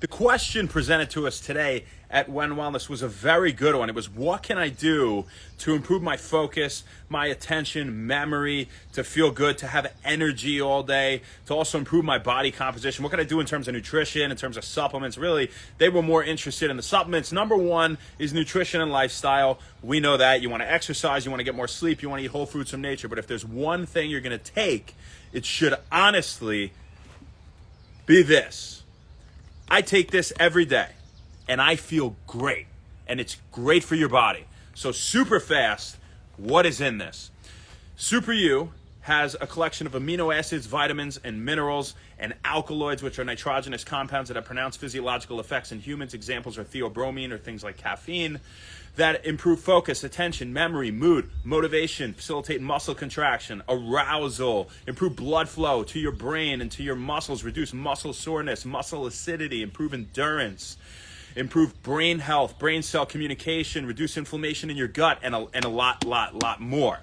The question presented to us today at When Wellness was a very good one. It was, what can I do to improve my focus, my attention, memory, to feel good, to have energy all day, to also improve my body composition? What can I do in terms of nutrition, in terms of supplements? Really, they were more interested in the supplements. Number one is nutrition and lifestyle. We know that. You want to exercise, you want to get more sleep, you want to eat whole foods from nature. But if there's one thing you're going to take, it should honestly be this. I take this every day and I feel great, and it's great for your body. So super fast, what is in this? Super U has a collection of amino acids, vitamins, and minerals, and alkaloids, which are nitrogenous compounds that have pronounced physiological effects in humans. Examples are theobromine or things like caffeine, that improve focus, attention, memory, mood, motivation, facilitate muscle contraction, arousal, improve blood flow to your brain and to your muscles, reduce muscle soreness, muscle acidity, improve endurance, improve brain health, brain cell communication, reduce inflammation in your gut, and a lot more.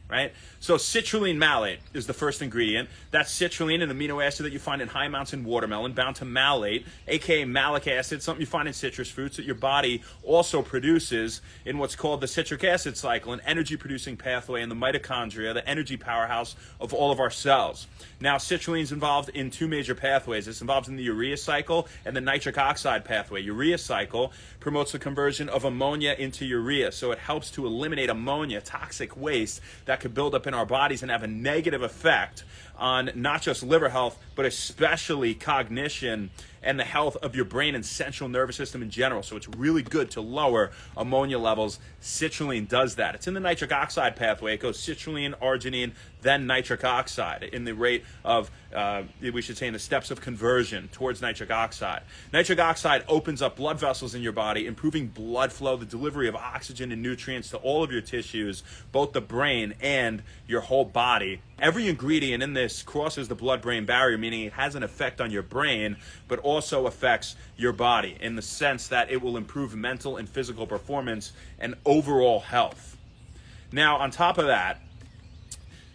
Right? So citrulline malate is the first ingredient. That's citrulline, an amino acid that you find in high amounts in watermelon, bound to malate, aka malic acid, something you find in citrus fruits that your body also produces in what's called the citric acid cycle, an energy-producing pathway in the mitochondria, the energy powerhouse of all of our cells. Now, citrulline is involved in two major pathways. It's involved in the urea cycle and the nitric oxide pathway. Urea cycle promotes the conversion of ammonia into urea, so it helps to eliminate ammonia, toxic waste that could build up in our bodies and have a negative effect on not just liver health, but especially cognition and the health of your brain and central nervous system in general. So it's really good to lower ammonia levels. Citrulline does that. It's in the nitric oxide pathway. It goes citrulline, arginine, then nitric oxide in the rate of, we should say, in the steps of conversion towards nitric oxide. Nitric oxide opens up blood vessels in your body, improving blood flow, the delivery of oxygen and nutrients to all of your tissues, both the brain and your whole body. Every ingredient in this crosses the blood-brain barrier, meaning it has an effect on your brain, but also affects your body in the sense that it will improve mental and physical performance and overall health. Now, on top of that,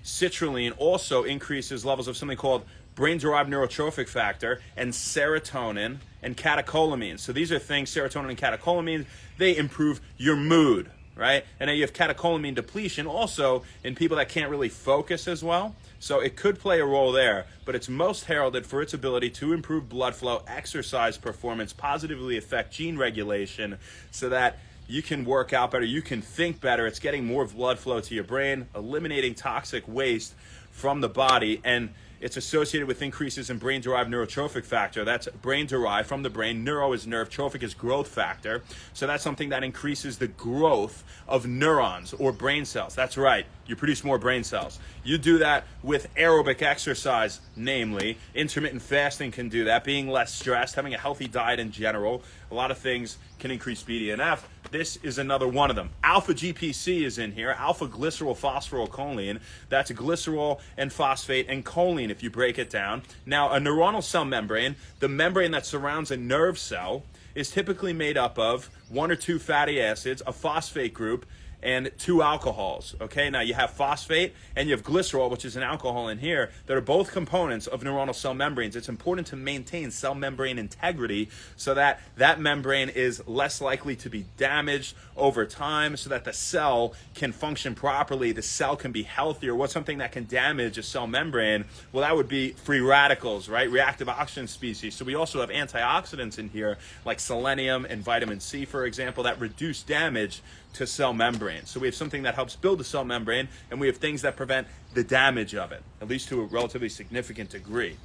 citrulline also increases levels of something called brain-derived neurotrophic factor and serotonin and catecholamines. So these are things, serotonin and catecholamines, they improve your mood, right? And then you have catecholamine depletion also in people that can't really focus as well. So it could play a role there, but it's most heralded for its ability to improve blood flow, exercise performance, positively affect gene regulation so that you can work out better, you can think better. It's getting more blood flow to your brain, eliminating toxic waste from the body, and it's associated with increases in brain-derived neurotrophic factor. That's brain-derived from the brain. Neuro is nerve, trophic is growth factor. So that's something that increases the growth of neurons or brain cells. That's right, you produce more brain cells. You do that with aerobic exercise, namely. Intermittent fasting can do that, being less stressed, having a healthy diet in general. A lot of things can increase BDNF. This is another one of them. Alpha GPC is in here, alpha glycerol phosphorylcholine. That's glycerol and phosphate and choline if you break it down. Now, a neuronal cell membrane, the membrane that surrounds a nerve cell, is typically made up of one or two fatty acids, a phosphate group, and two alcohols. Okay, now you have phosphate and you have glycerol, which is an alcohol in here, that are both components of neuronal cell membranes. It's important to maintain cell membrane integrity so that that membrane is less likely to be damaged over time, so that the cell can function properly, the cell can be healthier. What's something that can damage a cell membrane? Well, that would be free radicals, right? Reactive oxygen species. So we also have antioxidants in here, like selenium and vitamin C, for example, that reduce damage to cell membrane. So we have something that helps build the cell membrane, and we have things that prevent the damage of it, at least to a relatively significant degree.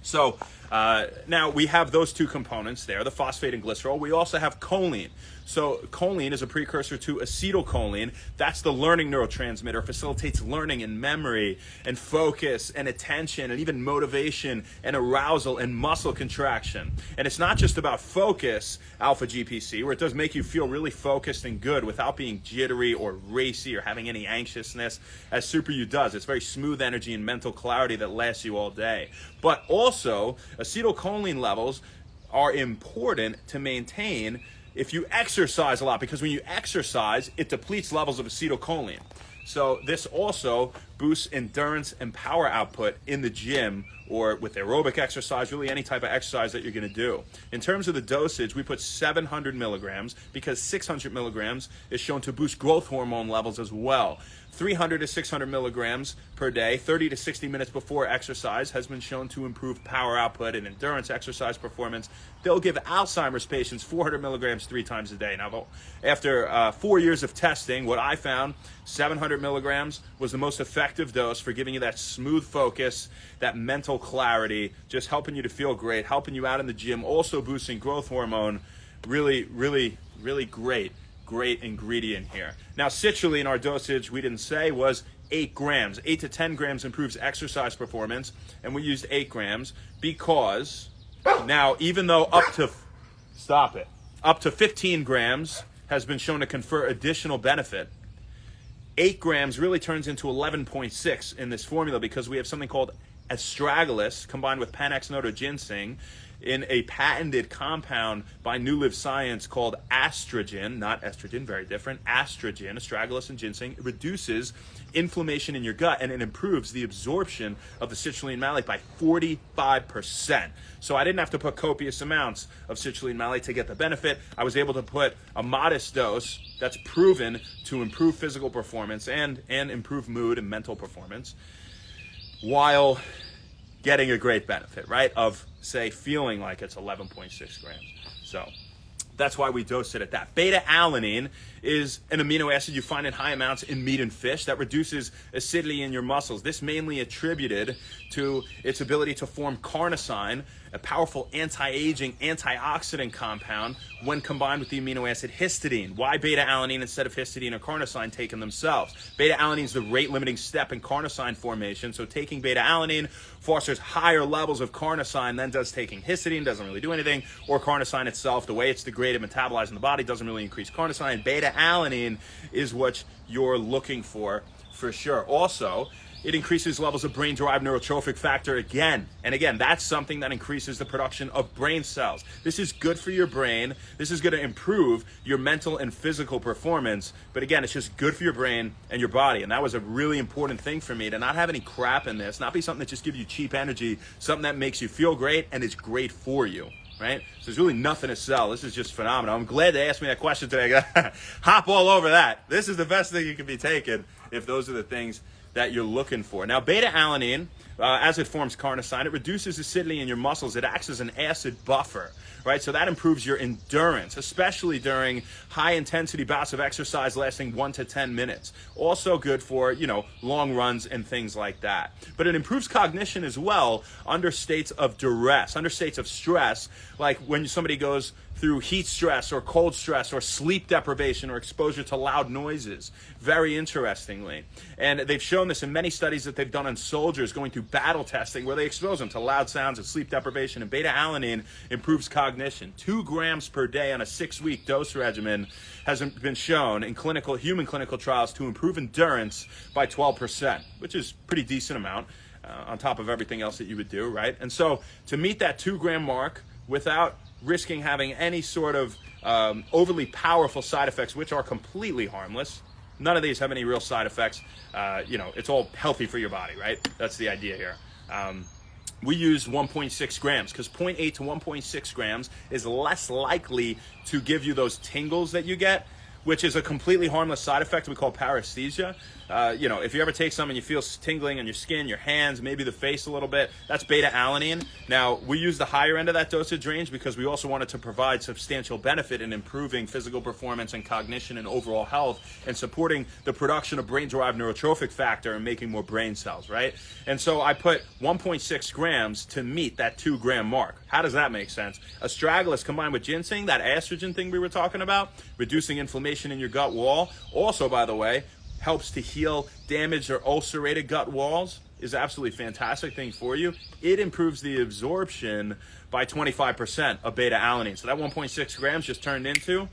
So now we have those two components there, the phosphate and glycerol. We also have choline. So choline is a precursor to acetylcholine. That's the learning neurotransmitter, facilitates learning and memory and focus and attention and even motivation and arousal and muscle contraction. And it's not just about focus, alpha GPC, where it does make you feel really focused and good without being jittery or racy or having any anxiousness, as Super U does. It's very smooth energy and mental clarity that lasts you all day. But also, acetylcholine levels are important to maintain if you exercise a lot, because when you exercise, it depletes levels of acetylcholine. So this also boosts endurance and power output in the gym or with aerobic exercise, really any type of exercise that you're going to do. In terms of the dosage, we put 700 milligrams because 600 milligrams is shown to boost growth hormone levels as well. 300 to 600 milligrams per day, 30 to 60 minutes before exercise, has been shown to improve power output and endurance exercise performance. They'll give Alzheimer's patients 400 milligrams 3 times a day. Now, after 4 years of testing, what I found, 700 milligrams was the most effective dose for giving you that smooth focus, that mental clarity, just helping you to feel great, helping you out in the gym, also boosting growth hormone. Really, really, really great ingredient here. Now, citrulline, our dosage, we didn't say, was 8 grams. 8 to 10 grams improves exercise performance, and we used 8 grams because now, even though up to 15 grams has been shown to confer additional benefit, 8 grams really turns into 11.6 in this formula because we have something called astragalus combined with Panax noto ginseng in a patented compound by New Live Science called astrogen, not estrogen, very different, astrogen, astragalus and ginseng. It reduces inflammation in your gut and it improves the absorption of the citrulline malate by 45%. So I didn't have to put copious amounts of citrulline malate to get the benefit. I was able to put a modest dose that's proven to improve physical performance and improve mood and mental performance while getting a great benefit, right, of, say, feeling like it's 11.6 grams. So that's why we dosed it at that. Beta-alanine is an amino acid you find in high amounts in meat and fish that reduces acidity in your muscles. This mainly attributed to its ability to form carnosine, a powerful anti-aging, antioxidant compound when combined with the amino acid histidine. Why beta-alanine instead of histidine or carnosine taken themselves? Beta-alanine is the rate-limiting step in carnosine formation, so taking beta-alanine fosters higher levels of carnosine than does taking histidine. Doesn't really do anything, or carnosine itself, the way it's degraded, metabolized in the body, doesn't really increase carnosine. Beta-alanine is what you're looking for sure. Also, it increases levels of brain-derived neurotrophic factor again. And again, that's something that increases the production of brain cells. This is good for your brain. This is going to improve your mental and physical performance. But again, it's just good for your brain and your body. And that was a really important thing for me, to not have any crap in this, not be something that just gives you cheap energy, something that makes you feel great and is great for you. Right? So there's really nothing to sell. This is just phenomenal. I'm glad they asked me that question today. Hop all over that. This is the best thing you can be taking if those are the things that you're looking for. Now, beta-alanine, as it forms carnosine, it reduces acidity in your muscles. It acts as an acid buffer, right? So that improves your endurance, especially during high-intensity bouts of exercise lasting 1 to 10 minutes. Also good for, long runs and things like that. But it improves cognition as well under states of duress, under states of stress, like when somebody goes through heat stress or cold stress or sleep deprivation or exposure to loud noises, very interestingly. And they've shown this in many studies that they've done on soldiers going through battle testing where they expose them to loud sounds and sleep deprivation, and beta-alanine improves cognition. 2 grams per day on a 6-week dose regimen has been shown in human clinical trials to improve endurance by 12%, which is a pretty decent amount on top of everything else that you would do, right? And so to meet that 2-gram mark without risking having any sort of overly powerful side effects, which are completely harmless. None of these have any real side effects. It's all healthy for your body, right? That's the idea here. We use 1.6 grams because 0.8 to 1.6 grams is less likely to give you those tingles that you get, which is a completely harmless side effect we call paresthesia. If you ever take some and you feel tingling on your skin, your hands, maybe the face a little bit, that's beta-alanine. Now, we use the higher end of that dosage range because we also wanted to provide substantial benefit in improving physical performance and cognition and overall health and supporting the production of brain-derived neurotrophic factor and making more brain cells, right? And so I put 1.6 grams to meet that 2-gram mark. How does that make sense? Astragalus combined with ginseng, that estrogen thing we were talking about, reducing inflammation in your gut wall. Also, by the way, helps to heal damaged or ulcerated gut walls, is absolutely fantastic thing for you. It improves the absorption by 25% of beta-alanine. So that 1.6 grams just turned into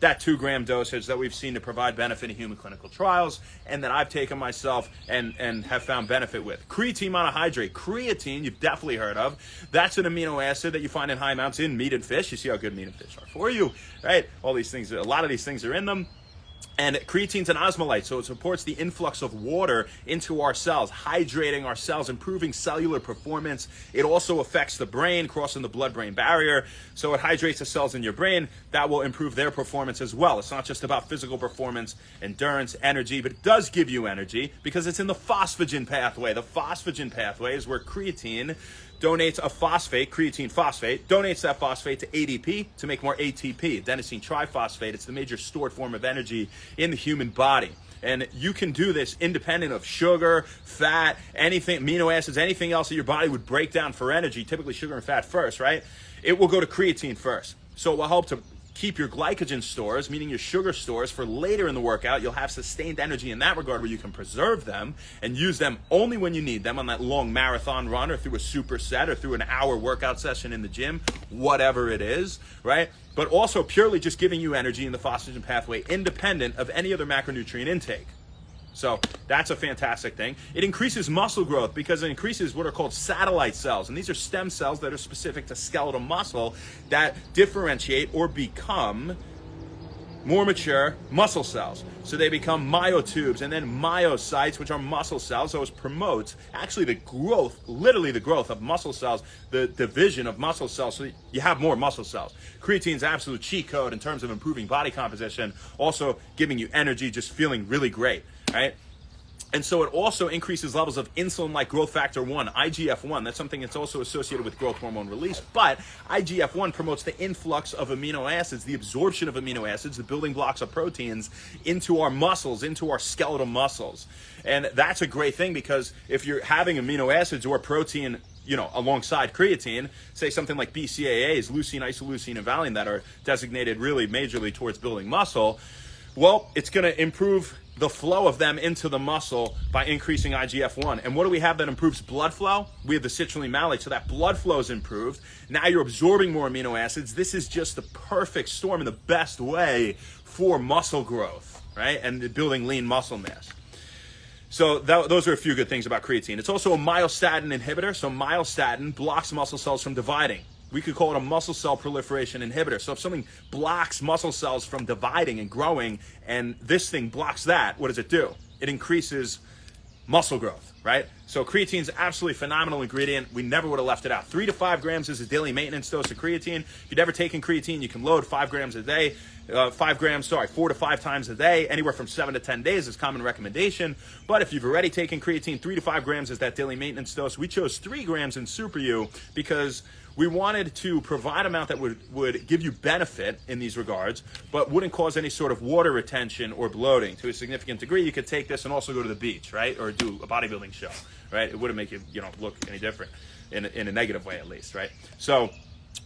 that 2-gram dosage that we've seen to provide benefit in human clinical trials and that I've taken myself and have found benefit with. Creatine monohydrate. Creatine, you've definitely heard of. That's an amino acid that you find in high amounts in meat and fish. You see how good meat and fish are for you, right? All these things, a lot of these things are in them. And creatine's an osmolyte, so it supports the influx of water into our cells, hydrating our cells, improving cellular performance. It also affects the brain, crossing the blood-brain barrier. So it hydrates the cells in your brain. That will improve their performance as well. It's not just about physical performance, endurance, energy, but it does give you energy because it's in the phosphagen pathway. The phosphagen pathway is where creatine donates a phosphate, creatine phosphate, donates that phosphate to ADP to make more ATP, adenosine triphosphate. It's the major stored form of energy in the human body. And you can do this independent of sugar, fat, anything, amino acids, anything else that your body would break down for energy, typically sugar and fat first, right? It will go to creatine first. So it will help to keep your glycogen stores, meaning your sugar stores, for later in the workout. You'll have sustained energy in that regard where you can preserve them and use them only when you need them on that long marathon run or through a superset or through an hour workout session in the gym, whatever it is, right? But also purely just giving you energy in the phosphagen pathway independent of any other macronutrient intake. So that's a fantastic thing. It increases muscle growth because it increases what are called satellite cells. And these are stem cells that are specific to skeletal muscle that differentiate or become more mature muscle cells. So they become myotubes and then myocytes, which are muscle cells. So it promotes actually the growth, literally the growth of muscle cells, the division of muscle cells, so you have more muscle cells. Creatine's absolute cheat code in terms of improving body composition, also giving you energy, just feeling really great, right? And so it also increases levels of insulin-like growth factor 1, IGF-1. That's something that's also associated with growth hormone release. But IGF-1 promotes the influx of amino acids, the absorption of amino acids, the building blocks of proteins into our muscles, into our skeletal muscles. And that's a great thing because if you're having amino acids or protein, you know, alongside creatine, say something like BCAAs, leucine, isoleucine, and valine that are designated really majorly towards building muscle, well, it's going to improve the flow of them into the muscle by increasing IGF-1. And what do we have that improves blood flow? We have the citrulline malate, so that blood flow is improved. Now you're absorbing more amino acids. This is just the perfect storm in the best way for muscle growth, right? And building lean muscle mass. So those are a few good things about creatine. It's also a myostatin inhibitor. So myostatin blocks muscle cells from dividing. We could call it a muscle cell proliferation inhibitor. So if something blocks muscle cells from dividing and growing, and this thing blocks that, what does it do? It increases muscle growth, right? So creatine's absolutely phenomenal ingredient. We never would have left it out. 3 to 5 grams is a daily maintenance dose of creatine. If you've never taken creatine, you can load 5 grams a day. 4 to 5 times a day, anywhere from 7 to 10 days is common recommendation. But if you've already taken creatine, 3 to 5 grams is that daily maintenance dose. We chose 3 grams in Super U because we wanted to provide an amount that would give you benefit in these regards, but wouldn't cause any sort of water retention or bloating to a significant degree. You could take this and also go to the beach, right? Or do a bodybuilding show, right? It wouldn't make you, look any different in a negative way, at least, right? So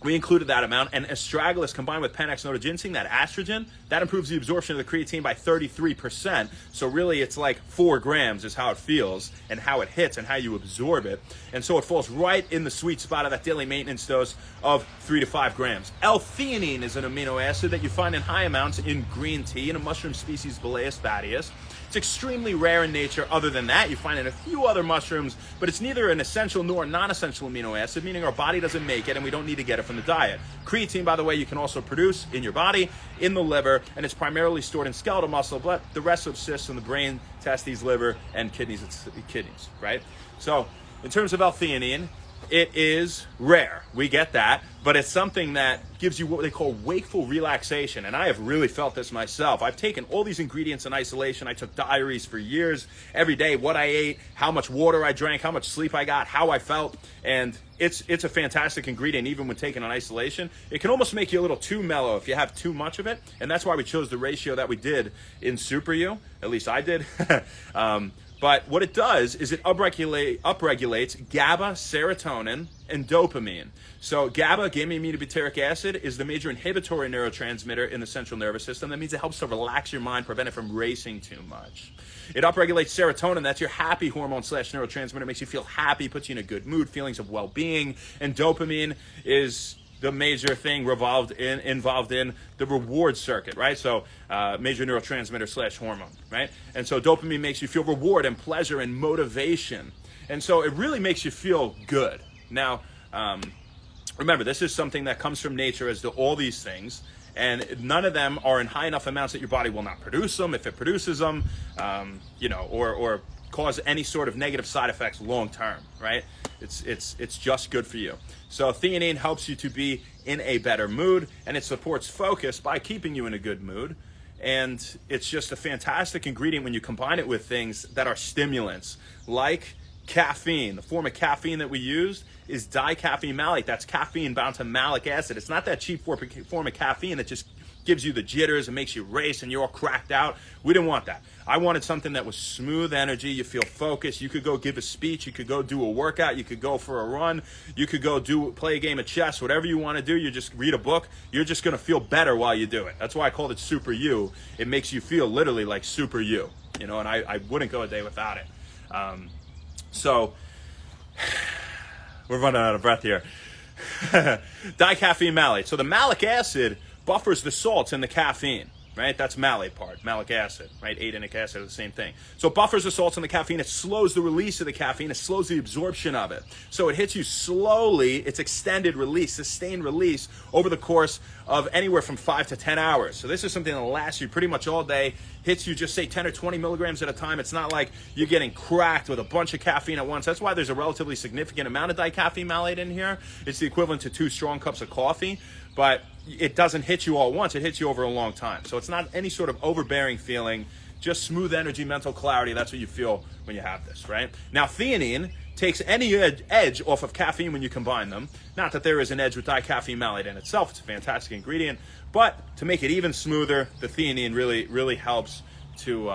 we included that amount, and astragalus combined with panax-notoginseng, that estrogen, that improves the absorption of the creatine by 33%. So really it's like 4 grams is how it feels and how it hits and how you absorb it. And so it falls right in the sweet spot of that daily maintenance dose of 3 to 5 grams. L-theanine is an amino acid that you find in high amounts in green tea in a mushroom species, Balaeus batius. It's extremely rare in nature. Other than that, you find it in a few other mushrooms, but it's neither an essential nor non-essential amino acid, meaning our body doesn't make it and we don't need to get it from the diet. Creatine, by the way, you can also produce in your body, in the liver, and it's primarily stored in skeletal muscle, but the rest subsists in the brain, testes, liver, and kidneys, right? So in terms of L-theanine, it is rare. We get that, but it's something that gives you what they call wakeful relaxation. And I have really felt this myself. I've taken all these ingredients in isolation. I took diaries for years, every day, what I ate, how much water I drank, how much sleep I got, how I felt. And it's a fantastic ingredient, even when taken in isolation. It can almost make you a little too mellow if you have too much of it. And that's why we chose the ratio that we did in Super U. At least I did. But what it does is it upregulates GABA, serotonin, and dopamine. So GABA, gamma-aminobutyric acid, is the major inhibitory neurotransmitter in the central nervous system. That means it helps to relax your mind, prevent it from racing too much. It upregulates serotonin. That's your happy hormone / neurotransmitter. It makes you feel happy, puts you in a good mood, feelings of well-being. And dopamine is the major thing involved in the reward circuit, right? So major neurotransmitter / hormone, right? And so dopamine makes you feel reward and pleasure and motivation. And so it really makes you feel good. Now, remember, this is something that comes from nature as to all these things. And none of them are in high enough amounts that your body will not produce them. If it produces them, or cause any sort of negative side effects long term, right? It's just good for you. So theanine helps you to be in a better mood, and it supports focus by keeping you in a good mood. And it's just a fantastic ingredient when you combine it with things that are stimulants, like caffeine. The form of caffeine that we use is dicaffeine malate. That's caffeine bound to malic acid. It's not that cheap form of caffeine that just gives you the jitters and makes you race and you're all cracked out. We didn't want that. I wanted something that was smooth energy. You feel focused. You could go give a speech. You could go do a workout. You could go for a run. You could go play a game of chess. Whatever you want to do, you just read a book. You're just going to feel better while you do it. That's why I called it Super You. It makes you feel literally like Super You, and I wouldn't go a day without it. So we're running out of breath here. Dicaffeine malate. So the malic acid buffers the salts in the caffeine, right? That's malate part, malic acid, right? Adenic acid are the same thing. So it buffers the salts in the caffeine. It slows the release of the caffeine. It slows the absorption of it. So it hits you slowly. It's extended release, sustained release over the course of anywhere from 5 to 10 hours. So this is something that lasts you pretty much all day, hits you just say 10 or 20 milligrams at a time. It's not like you're getting cracked with a bunch of caffeine at once. That's why there's a relatively significant amount of dicaffeine malate in here. It's the equivalent to 2 strong cups of coffee, but it doesn't hit you all at once. It hits you over a long time. So it's not any sort of overbearing feeling, just smooth energy, mental clarity. That's what you feel when you have this, right? Now, theanine takes any edge off of caffeine when you combine them. Not that there is an edge with dicaffeine malate in itself. It's a fantastic ingredient. But to make it even smoother, the theanine really helps to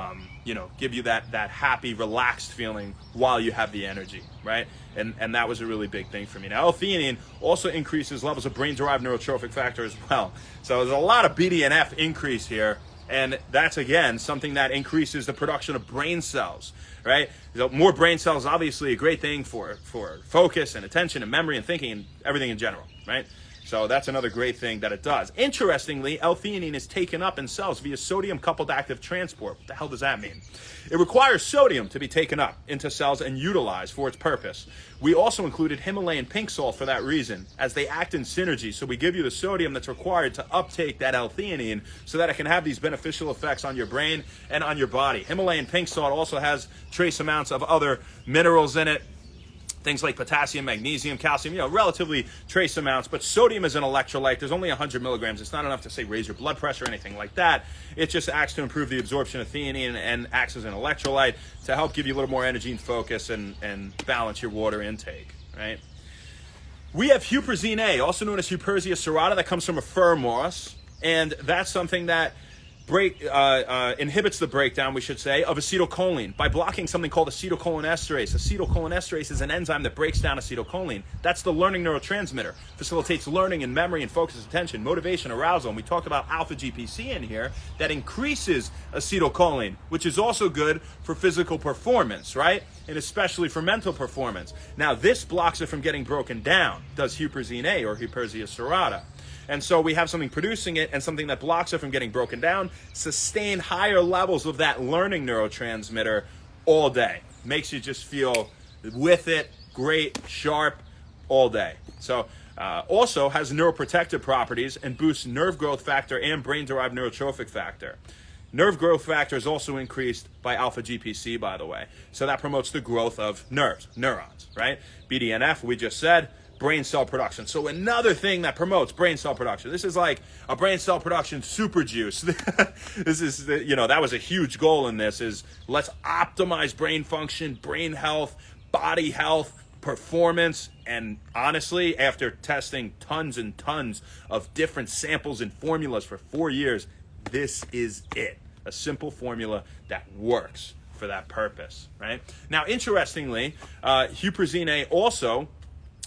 give you that happy, relaxed feeling while you have the energy, right? And that was a really big thing for me. Now, L-theanine also increases levels of brain-derived neurotrophic factor as well. So there's a lot of BDNF increase here, and that's, again, something that increases the production of brain cells, right? So more brain cells, obviously, a great thing for focus and attention and memory and thinking and everything in general, right? So that's another great thing that it does. Interestingly, L-theanine is taken up in cells via sodium-coupled active transport. What the hell does that mean? It requires sodium to be taken up into cells and utilized for its purpose. We also included Himalayan pink salt for that reason, as they act in synergy. So we give you the sodium that's required to uptake that L-theanine so that it can have these beneficial effects on your brain and on your body. Himalayan pink salt also has trace amounts of other minerals in it, things like potassium, magnesium, calcium, relatively trace amounts, but sodium is an electrolyte. There's only 100 milligrams. It's not enough to, say, raise your blood pressure or anything like that. It just acts to improve the absorption of theanine and acts as an electrolyte to help give you a little more energy and focus and balance your water intake, right? We have huperzine A, also known as Huperzia serrata, that comes from a fir moss, and that's something that inhibits the breakdown, we should say, of acetylcholine by blocking something called acetylcholinesterase. Acetylcholinesterase is an enzyme that breaks down acetylcholine. That's the learning neurotransmitter. Facilitates learning and memory and focus, attention, motivation, arousal. And we talked about alpha GPC in here that increases acetylcholine, which is also good for physical performance, right? And especially for mental performance. Now, this blocks it from getting broken down, does huperzine A or Huperzia serrata. And so we have something producing it and something that blocks it from getting broken down, sustain higher levels of that learning neurotransmitter all day. Makes you just feel with it, great, sharp, all day. So also has neuroprotective properties and boosts nerve growth factor and brain-derived neurotrophic factor. Nerve growth factor is also increased by alpha GPC, by the way. So that promotes the growth of neurons, right? BDNF, we just said, brain cell production. So another thing that promotes brain cell production. This is like a brain cell production super juice. This is, that was a huge goal in this, is let's optimize brain function, brain health, body health, performance. And honestly, after testing tons and tons of different samples and formulas for 4 years, this is it. A simple formula that works for that purpose, right? Now, interestingly, huperzine A also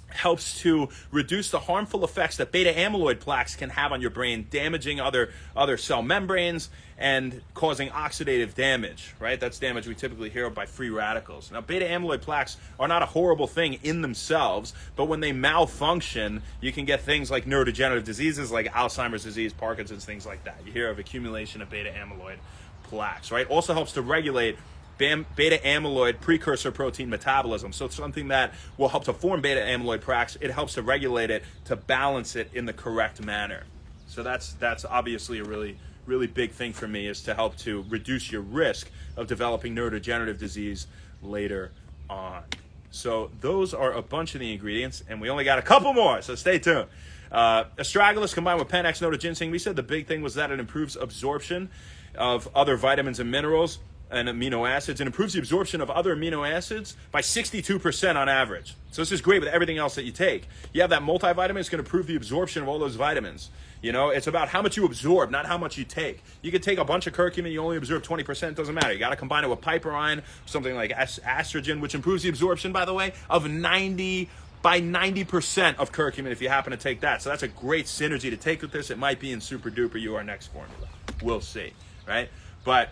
helps to reduce the harmful effects that beta amyloid plaques can have on your brain, damaging other cell membranes and causing oxidative damage, right? That's damage we typically hear of by free radicals. Now, beta amyloid plaques are not a horrible thing in themselves, but when they malfunction, you can get things like neurodegenerative diseases like Alzheimer's disease, Parkinson's, things like that. You hear of accumulation of beta amyloid plaques, right? Also helps to regulate beta amyloid precursor protein metabolism. So it's something that will help to form beta amyloid plaques. It helps to regulate it, to balance it in the correct manner. So that's obviously a really big thing for me, is to help to reduce your risk of developing neurodegenerative disease later on. So those are a bunch of the ingredients, and we only got a couple more, so stay tuned. Astragalus combined with Panax Noda Ginseng, we said the big thing was that it improves absorption of other vitamins and minerals and amino acids, and improves the absorption of other amino acids by 62% on average. So this is great with everything else that you take. You have that multivitamin, it's going to improve the absorption of all those vitamins. You know, it's about how much you absorb, not how much you take. You could take a bunch of curcumin, you only absorb 20%, doesn't matter. You got to combine it with piperine, something like estrogen, which improves the absorption, by the way, of 90% of curcumin if you happen to take that. So that's a great synergy to take with this. It might be in Super Duper UR Next formula. We'll see, right? But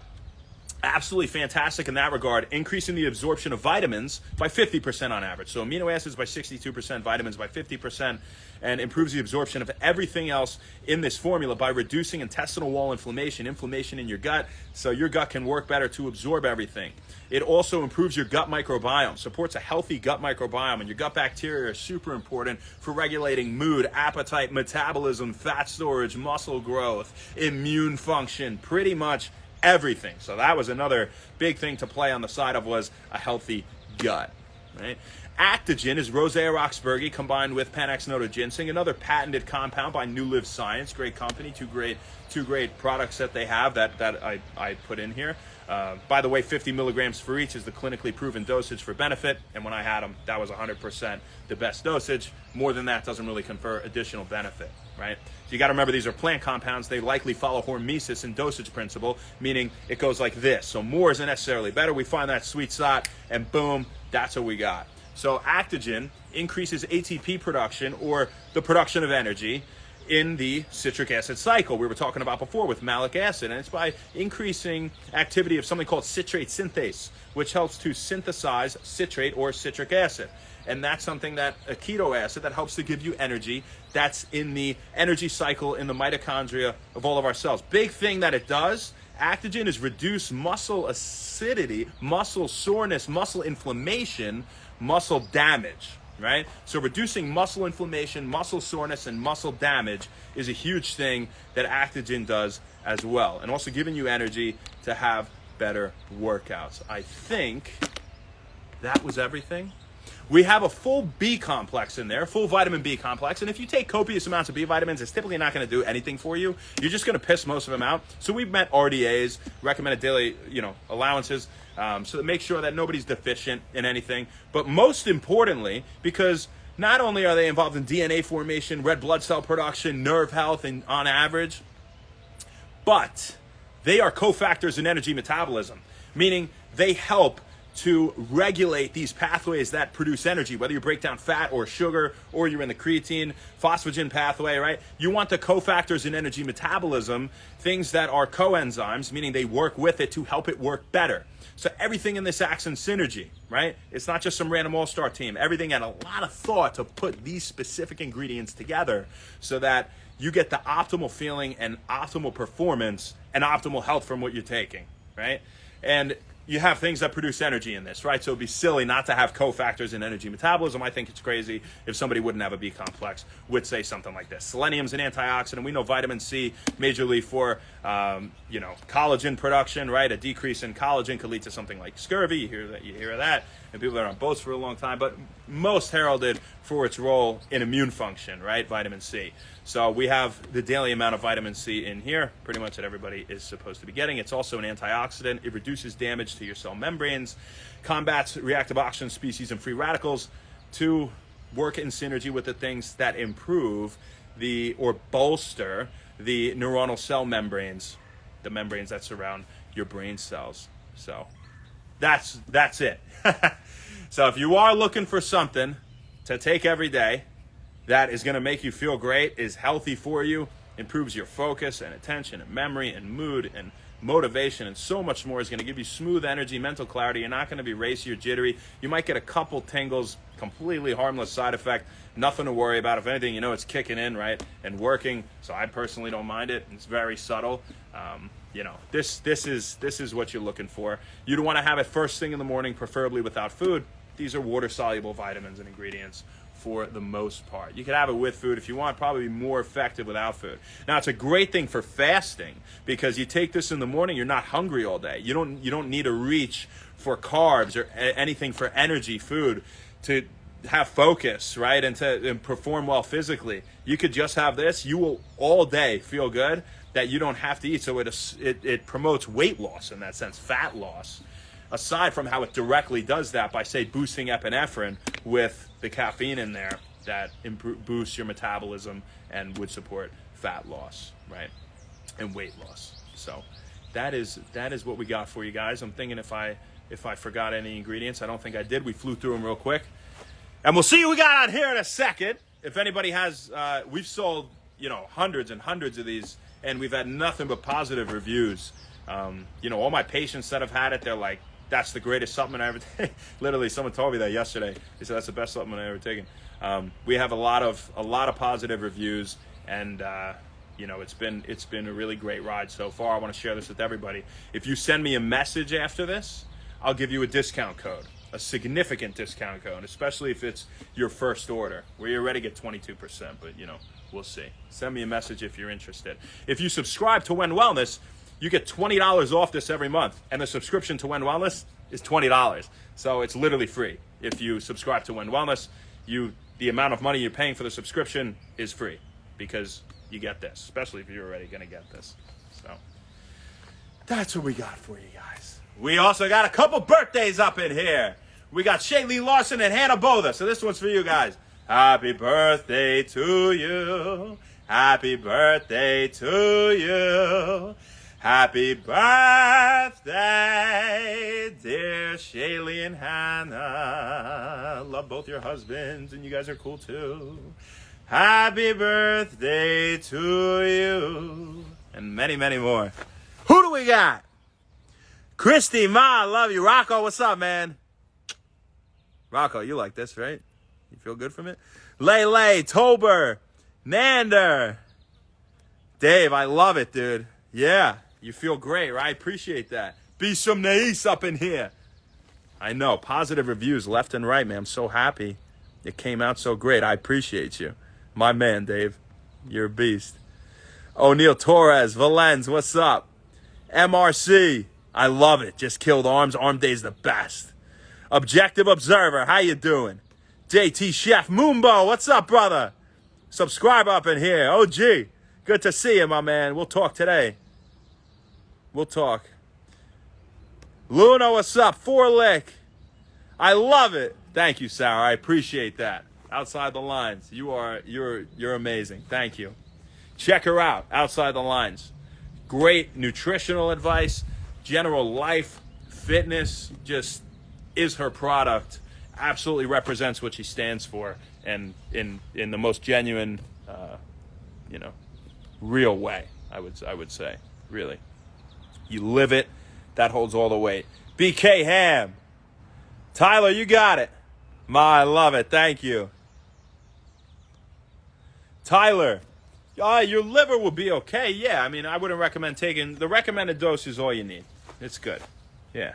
absolutely fantastic in that regard, increasing the absorption of vitamins by 50% on average. So amino acids by 62%, vitamins by 50%, and improves the absorption of everything else in this formula by reducing intestinal wall inflammation in your gut, so your gut can work better to absorb everything. It also improves your gut microbiome, supports a healthy gut microbiome, and your gut bacteria are super important for regulating mood, appetite, metabolism, fat storage, muscle growth, immune function, pretty much everything. So that was another big thing to play on the side of, was a healthy gut, right? Actogen is Rosea Roxburghi combined with Panax Noda Ginseng, another patented compound by New Live Science. Great company, two great products that they have that I put in here. By the way, 50 milligrams for each is the clinically proven dosage for benefit, and when I had them, that was 100% the best dosage. More than that doesn't really confer additional benefit, right? So you got to remember, these are plant compounds. They likely follow hormesis and dosage principle, meaning it goes like this. So more isn't necessarily better. We find that sweet spot, and boom, that's what we got. So Actogen increases ATP production, or the production of energy, in the citric acid cycle we were talking about before with malic acid, and it's by increasing activity of something called citrate synthase, which helps to synthesize citrate or citric acid. And that's something that a keto acid that helps to give you energy, that's in the energy cycle in the mitochondria of all of our cells. Big thing that it does, Actogen, is reduce muscle acidity, muscle soreness, muscle inflammation, muscle damage, right? So reducing muscle inflammation, muscle soreness, and muscle damage is a huge thing that Actogen does as well. And also giving you energy to have better workouts. I think that was everything. We have a full B complex in there, full vitamin B complex. And if you take copious amounts of B vitamins, it's typically not going to do anything for you. You're just going to piss most of them out. So we've met RDAs, recommended daily, allowances, so that make sure that nobody's deficient in anything. But most importantly, because not only are they involved in DNA formation, red blood cell production, nerve health, and on average, but they are cofactors in energy metabolism, meaning they help to regulate these pathways that produce energy, whether you break down fat or sugar, or you're in the creatine, phosphagen pathway, right? You want the cofactors in energy metabolism, things that are coenzymes, meaning they work with it to help it work better. So everything in this acts in synergy, right? It's not just some random all-star team. Everything had a lot of thought to put these specific ingredients together so that you get the optimal feeling and optimal performance and optimal health from what you're taking, right? And you have things that produce energy in this, right? So it'd be silly not to have cofactors in energy metabolism. I think it's crazy if somebody wouldn't have a B complex, would say something like this. Selenium's an antioxidant. We know vitamin C majorly for, collagen production, right? A decrease in collagen could lead to something like scurvy. You hear that, and people that are on boats for a long time, but most heralded for its role in immune function, right? Vitamin C. So we have the daily amount of vitamin C in here, pretty much that everybody is supposed to be getting. It's also an antioxidant. It reduces damage to your cell membranes, combats reactive oxygen species and free radicals, to work in synergy with the things that improve or bolster the neuronal cell membranes, the membranes that surround your brain cells. So that's it. So if you are looking for something to take every day that is going to make you feel great, is healthy for you, improves your focus and attention and memory and mood and motivation and so much more, is going to give you smooth energy, mental clarity. You're not going to be racy or jittery. You might get a couple tingles, completely harmless side effect, nothing to worry about. If anything, it's kicking in, right, and working. So I personally don't mind it. It's very subtle. This is what you're looking for. You'd want to have it first thing in the morning, preferably without food. These are water-soluble vitamins and ingredients for the most part. You can have it with food if you want, probably more effective without food. Now, it's a great thing for fasting because you take this in the morning, you're not hungry all day. You don't need to reach for carbs or anything for energy food to have focus, right, and perform well physically. You could just have this. You will all day feel good that you don't have to eat. So it promotes weight loss in that sense, fat loss. Aside from how it directly does that by, say, boosting epinephrine with the caffeine in there that boosts your metabolism and would support fat loss, right, and weight loss. So that is what we got for you guys. I'm thinking if I forgot any ingredients. I don't think I did. We flew through them real quick. And we'll see who we got out here in a second. If anybody has, we've sold, hundreds and hundreds of these, and we've had nothing but positive reviews. All my patients that have had it, they're like, that's the greatest supplement I ever taken. Literally, someone told me that yesterday. They said that's the best supplement I ever taken. We have a lot of positive reviews, and it's been a really great ride so far. I want to share this with everybody. If you send me a message after this, I'll give you a discount code, a significant discount code, especially if it's your first order, where you already get 22%, but we'll see. Send me a message if you're interested. If you subscribe to When Wellness, you get $20 off this every month, and the subscription to When Wellness is $20. So it's literally free. If you subscribe to When Wellness, the amount of money you're paying for the subscription is free because you get this, especially if you're already going to get this. So that's what we got for you guys. We also got a couple birthdays up in here. We got Shaylee, Laursen, and Hannah Botha. So this one's for you guys. Happy birthday to you. Happy birthday to you. Happy birthday, dear Shaylee and Hannah. Love both your husbands, and you guys are cool too. Happy birthday to you. And many, many more. Who do we got? Christy, Ma, I love you. Rocco, what's up, man? Rocco, you like this, right? You feel good from it? Lele, Tober, Nander. Dave, I love it, dude. Yeah, you feel great, right? I appreciate that. Be some nice up in here. I know, positive reviews left and right, man. I'm so happy. It came out so great. I appreciate you. My man, Dave. You're a beast. O'Neil Torres, Valens, what's up? MRC, I love it. Just killed arms. Arm day's the best. Objective Observer, how you doing? JT Chef Moombo, what's up, brother? Subscribe up in here. OG, good to see you, my man. We'll talk today. We'll talk. Luna, what's up? Four Lick. I love it. Thank you, Sarah. I appreciate that. Outside the Lines. You're amazing. Thank you. Check her out. Outside the Lines. Great nutritional advice. General life, fitness, just is her product. Absolutely represents what she stands for, and in the most genuine, real way. I would say, really. You live it. That holds all the weight. BK Ham. Tyler, you got it. Ma, I love it. Thank you. Tyler, your liver will be okay. Yeah, I mean, I wouldn't recommend taking the recommended dose is all you need. It's good. Yeah.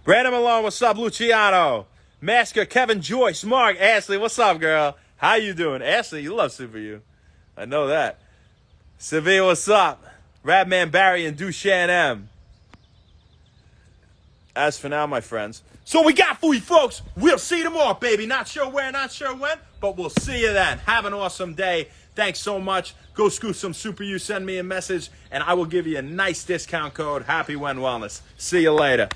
Brandon Malone, what's up? Luciano. Masker, Kevin Joyce, Mark, Ashley, what's up, girl? How you doing? Ashley, you love Super You. I know that. Seville, what's up? Radman Barry and Dushan M. As for now, my friends. So we got for you, folks. We'll see you tomorrow, baby. Not sure where, not sure when, but we'll see you then. Have an awesome day. Thanks so much. Go scoop some Super You. Send me a message, and I will give you a nice discount code. Happy When Wellness. See you later.